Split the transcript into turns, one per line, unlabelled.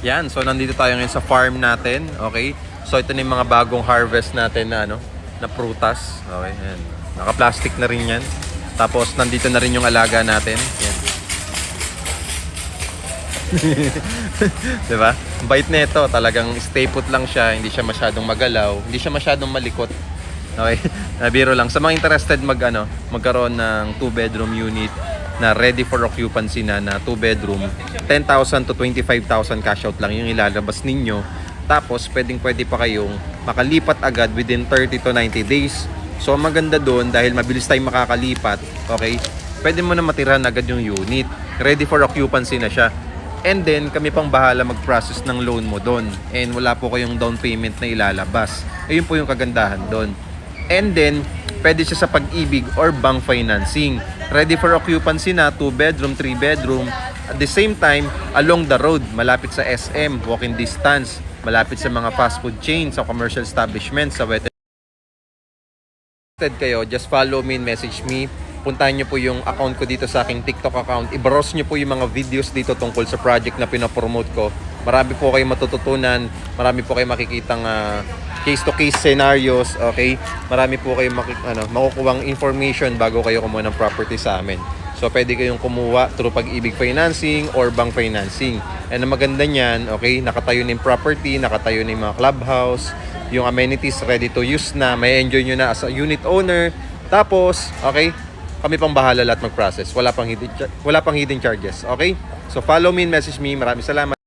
Yan, so nandito tayo ngayon sa farm natin, okay? So ito na yung mga bagong harvest natin na na prutas. Okay, yan. Naka-plastic na rin 'yan. Tapos nandito na rin yung alaga natin. Yan. 'Di ba? Ang bait nito, talagang stay put lang siya, hindi siya masyadong magalaw, hindi siya masyadong malikot. Okay? Biro lang sa mga interested magkaroon ng 2-bedroom unit na ready for occupancy na 2-bedroom, 10,000 to 25,000 cash out lang yung ilalabas ninyo. Tapos pwede pa kayong makalipat agad within 30 to 90 days. So ang maganda doon, dahil mabilis tayong makakalipat, okay? Pwede mo na matirahan agad yung unit. Ready for occupancy na siya. And then kami pang bahala mag-process ng loan mo doon. And wala po kayong down payment na ilalabas. Ayun po yung kagandahan doon. And then pwede siya sa Pag-ibig or bank financing. Ready for occupancy na, 2-bedroom, 3-bedroom. At the same time, along the road, malapit sa SM, walking distance, malapit sa mga fast food chains, sa commercial establishments, sa wet kayo, just follow me and message me. Puntahan nyo po yung account ko dito sa aking TikTok account. I-browse nyo po yung mga videos dito tungkol sa project na pinapromote ko. Marami po kayo matututunan. Marami po kayo makikitang case-to-case scenarios. Okay? Marami po kayo makukuhang information bago kayo kumuha ng property sa amin. So, pwede kayong kumuha through Pag-ibig financing or bank financing. And ang maganda niyan, okay, nakatayo na yung property, nakatayo na yung mga clubhouse, yung amenities ready to use na, may enjoy nyo na as a unit owner. Tapos, okay, kami pang bahala lahat mag-process. Wala pang hidden charges. Okay? So, follow me and message me. Maraming salamat.